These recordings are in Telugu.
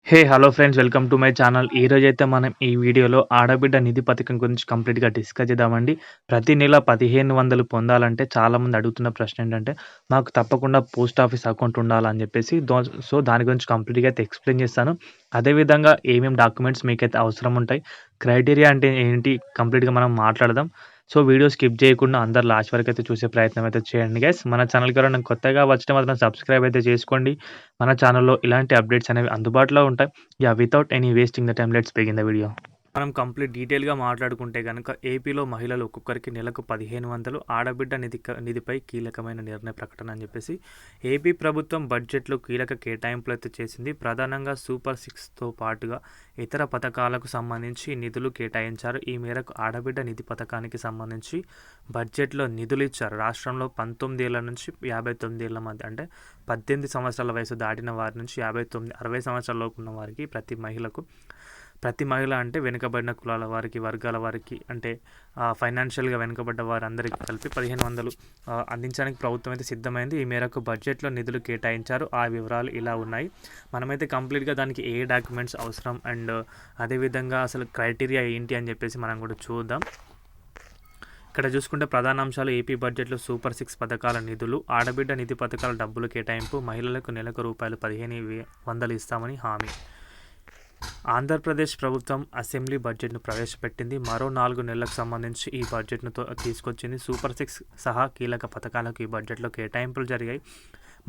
Hello friends, welcome to my channel. ఈరోజైతే మనం ఈ వీడియోలో ఆడబిడ్డ నిధి పథకం గురించి కంప్లీట్‌గా డిస్కస్ చేద్దామండి. ప్రతి నెల 1500 పొందాలంటే చాలామంది అడుగుతున్న ప్రశ్న ఏంటంటే, మాకు తప్పకుండా పోస్ట్ ఆఫీస్ అకౌంట్ ఉండాలా అని చెప్పేసి సో, దాని గురించి కంప్లీట్‌గా అయితే ఎక్స్‌ప్లెయిన్ చేస్తాను. అదేవిధంగా ఏమేం డాక్యుమెంట్స్ మీకైతే అవసరం ఉంటాయి, క్రైటీరియా అంటే ఏంటి కంప్లీట్‌గా మనం మాట్లాడదాం. సో, వీడియో స్కిప్ చేయకుండా అందరూ లాస్ట్ వరకు అయితే చూసే ప్రయత్నం అయితే చేయండి గైస్. మన ఛానల్‌కి ఎవరైనా కొత్తగా వచ్చిన మాత్రం సబ్స్క్రైబ్ అయితే చేసుకోండి. మన ఛానల్‌లో ఇలాంటి అప్డేట్స్ అనేవి అందుబాటులో ఉంటాయి. Without any wasting the time let's begin the video. మనం కంప్లీట్ డీటెయిల్‌గా మాట్లాడుకుంటే గనక ఏపీలో మహిళలు ఒక్కొక్కరికి నెలకు 1500 ఆడబిడ్డ నిధిపై కీలకమైన నిర్ణయ ప్రకటన అని చెప్పేసి ఏపీ ప్రభుత్వం బడ్జెట్‌లో కీలక కేటాయింపులైతే చేసింది. ప్రధానంగా సూపర్ సిక్స్‌తో పాటుగా ఇతర పథకాలకు సంబంధించి నిధులు కేటాయించారు. ఈ మేరకు ఆడబిడ్డ నిధి పథకానికి సంబంధించి బడ్జెట్‌లో నిధులు ఇచ్చారు. రాష్ట్రంలో 19 ఏళ్ల నుంచి 59 ఏళ్ల మధ్య, అంటే 18 సంవత్సరాల వయసు దాటిన వారి నుంచి 60 సంవత్సరాలలోపు ఉన్న వారికి ప్రతి మహిళ అంటే వెనుకబడిన కులాల వారికి, వర్గాల వారికి, అంటే ఫైనాన్షియల్‌గా వెనుకబడ్డ వారందరికీ కలిపి 1500 అందించడానికి ప్రభుత్వం అయితే సిద్ధమైంది. ఈ మేరకు బడ్జెట్‌లో నిధులు కేటాయించారు. ఆ వివరాలు ఇలా ఉన్నాయి. మనమైతే కంప్లీట్‌గా దానికి ఏ డాక్యుమెంట్స్ అవసరం అండ్ అదేవిధంగా అసలు క్రైటీరియా ఏంటి అని చెప్పేసి మనం కూడా చూద్దాం. ఇక్కడ చూసుకుంటే ప్రధాన అంశాలు: ఏపీ బడ్జెట్లో సూపర్ సిక్స్ పథకాల నిధులు, ఆడబిడ్డ నిధి పథకాల డబ్బులు కేటాయింపు, మహిళలకు నెలకు రూపాయలు 1500 ఇస్తామని హామీ. ఆంధ్రప్రదేశ్ ప్రభుత్వం అసెంబ్లీ బడ్జెట్ను ప్రవేశపెట్టింది. మరో 4 నెలలకు సంబంధించి ఈ బడ్జెట్ను తీసుకొచ్చింది. సూపర్ సిక్స్ సహా కీలక పథకాలకు ఈ బడ్జెట్లో కేటాయింపులు జరిగాయి.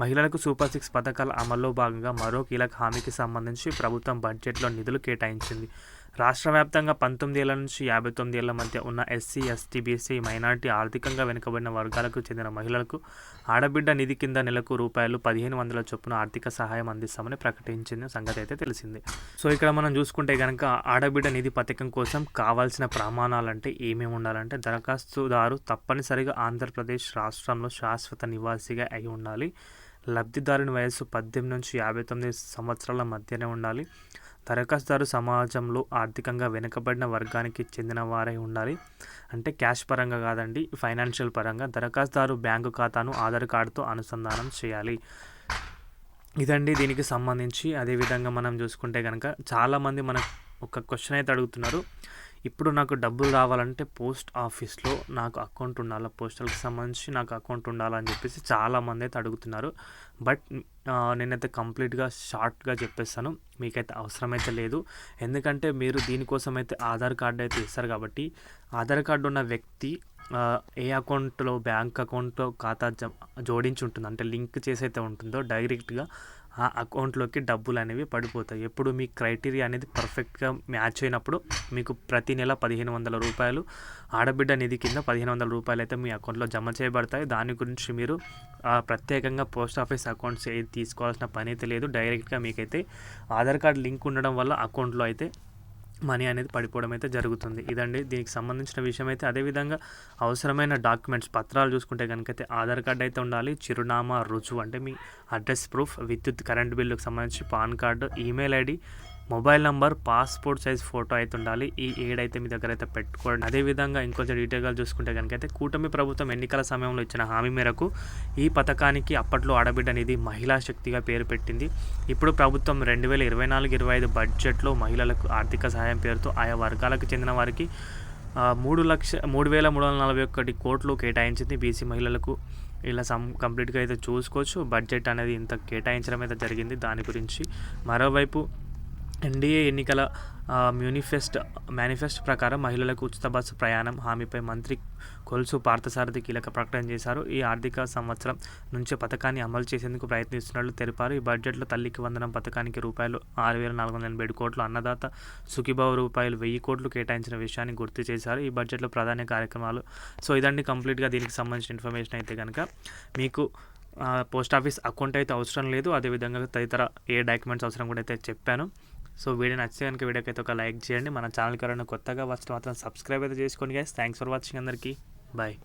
మహిళలకు సూపర్ సిక్స్ పథకాల అమల్లో భాగంగా మరో కీలక హామీకి సంబంధించి ప్రభుత్వం బడ్జెట్లో నిధులు కేటాయించింది. రాష్ట్ర వ్యాప్తంగా 19 ఏళ్ల నుంచి 59 ఏళ్ల మధ్య ఉన్న ఎస్సీ, ఎస్టీ, బీసీ, మైనార్టీ, ఆర్థికంగా వెనుకబడిన వర్గాలకు చెందిన మహిళలకు ఆడబిడ్డ నిధి కింద నెలకు రూపాయలు 1500 చొప్పున ఆర్థిక సహాయం అందిస్తామని ప్రకటించిన సంగతి అయితే తెలిసింది. సో ఇక్కడ మనం చూసుకుంటే కనుక ఆడబిడ్డ నిధి పథకం కోసం కావాల్సిన ప్రమాణాలంటే ఏమేమి ఉండాలంటే, దరఖాస్తుదారు తప్పనిసరిగా ఆంధ్రప్రదేశ్ రాష్ట్రంలో శాశ్వత నివాసిగా అయి ఉండాలి. లబ్ధిదారుని వయస్సు 18 నుంచి 59 సంవత్సరాల మధ్యనే ఉండాలి. దరఖాస్తుదారు సమాజంలో ఆర్థికంగా వెనుకబడిన వర్గానికి చెందిన వారై ఉండాలి. అంటే క్యాష్ పరంగా కాదండి, ఫైనాన్షియల్ పరంగా. దరఖాస్తుదారు బ్యాంకు ఖాతాను ఆధార్ కార్డుతో అనుసంధానం చేయాలి. ఇదండి దీనికి సంబంధించి. అదేవిధంగా మనం చూసుకుంటే కనుక చాలామంది మనకు ఒక క్వశ్చన్ అయితే అడుగుతున్నారు. ఇప్పుడు నాకు డబ్బులు రావాలంటే పోస్ట్ ఆఫీస్లో నాకు అకౌంట్ ఉండాలా, పోస్టల్కి సంబంధించి నాకు అకౌంట్ ఉండాలా అని చెప్పేసి చాలామంది అయితే అడుగుతున్నారు. బట్ నేనైతే కంప్లీట్గా షార్ట్గా చెప్పేస్తాను, మీకైతే అవసరమైతే లేదు. ఎందుకంటే మీరు దీనికోసం అయితే ఆధార్ కార్డు అయితే ఇస్తారు కాబట్టి, ఆధార్ కార్డు ఉన్న వ్యక్తి ఏ అకౌంట్లో, బ్యాంక్ అకౌంట్లో ఖాతా జోడించి ఉంటుంది, అంటే లింక్ చేసి అయితే ఉంటుందో డైరెక్ట్గా ఆ అకౌంట్లోకి డబ్బులు అనేవి పడిపోతాయి. ఎప్పుడు మీ క్రైటీరియా అనేది పర్ఫెక్ట్గా మ్యాచ్ అయినప్పుడు మీకు ప్రతి నెల 1500 రూపాయలు ఆడబిడ్డ నిధి కింద 1500 రూపాయలు అయితే మీ అకౌంట్లో జమ చేయబడతాయి. దాని గురించి మీరు ప్రత్యేకంగా పోస్ట్ ఆఫీస్ అకౌంట్స్ ఏది తీసుకోవాల్సిన పని అయితే లేదు. డైరెక్ట్గా మీకైతే ఆధార్ కార్డు లింక్ ఉండడం వల్ల అకౌంట్లో అయితే మనీ అనేది పడిపోవడం అయితే జరుగుతుంది. ఇదండి దీనికి సంబంధించిన విషయం అయితే. అదేవిధంగా అవసరమైన డాక్యుమెంట్స్, పత్రాలు చూసుకుంటే కనుక అయితే ఆధార్ కార్డు అయితే ఉండాలి. చిరునామా రుజువు అంటే మీ అడ్రస్ ప్రూఫ్, విద్యుత్ కరెంట్ బిల్లుకు సంబంధించి pan card, email ID, mobile number, passport size photo అయితే ఉండాలి. ఈ ఏడైతే మీ దగ్గర అయితే పెట్టుకోండి. అదేవిధంగా ఇంకొంచెం డీటెయిల్గా చూసుకుంటే కనుక అయితే కూటమి ప్రభుత్వం ఎన్నికల సమయంలో ఇచ్చిన హామీ మేరకు ఈ పథకానికి అప్పట్లో ఆడబిడ్డ నిధి మహిళా శక్తిగా పేరు పెట్టింది. ఇప్పుడు ప్రభుత్వం 2024-25 బడ్జెట్లో మహిళలకు ఆర్థిక సహాయం పేరుతో ఆయా వర్గాలకు చెందిన వారికి 3,341 కోట్లు కేటాయించింది. బీసీ మహిళలకు ఇలా కంప్లీట్గా అయితే చూసుకోవచ్చు. బడ్జెట్ అనేది ఇంత కేటాయించడం అయితే జరిగింది. దాని గురించి మరోవైపు ఎన్డీఏ ఎన్నికల మేనిఫెస్టో ప్రకారం మహిళలకు ఉచిత బస్సు ప్రయాణం హామీపై మంత్రి కొలుసు పార్థసారథి కీలక ప్రకటన చేశారు. ఈ ఆర్థిక సంవత్సరం నుంచే పథకాన్ని అమలు చేసేందుకు ప్రయత్నిస్తున్నట్లు తెలిపారు. ఈ బడ్జెట్లో తల్లికి వందనం పథకానికి రూపాయలు 6,487 కోట్లు, అన్నదాత సుఖీభావ రూపాయలు 1000 కోట్లు కేటాయించిన విషయాన్ని గుర్తు చేశారు. ఈ బడ్జెట్లో ప్రధాన కార్యక్రమాలు. సో ఇదండి కంప్లీట్గా దీనికి సంబంధించిన ఇన్ఫర్మేషన్ అయితే కనుక. మీకు పోస్ట్ ఆఫీస్ అకౌంట్ అయితే అవసరం లేదు. అదేవిధంగా తదితర ఏ డాక్యుమెంట్స్ అవసరం కూడా అయితే చెప్పాను. సో వీడియో నచ్చితే కనుక వీడియోకి అయితే ఒక లైక్ చేయండి. మన ఛానల్కి ఎవరైనా కొత్తగా వస్తే మాత్రం సబ్స్క్రైబ్ అయితే చేసుకోండి గైస్. థ్యాంక్స్ ఫర్ వాచింగ్ అందరికీ. బాయ్.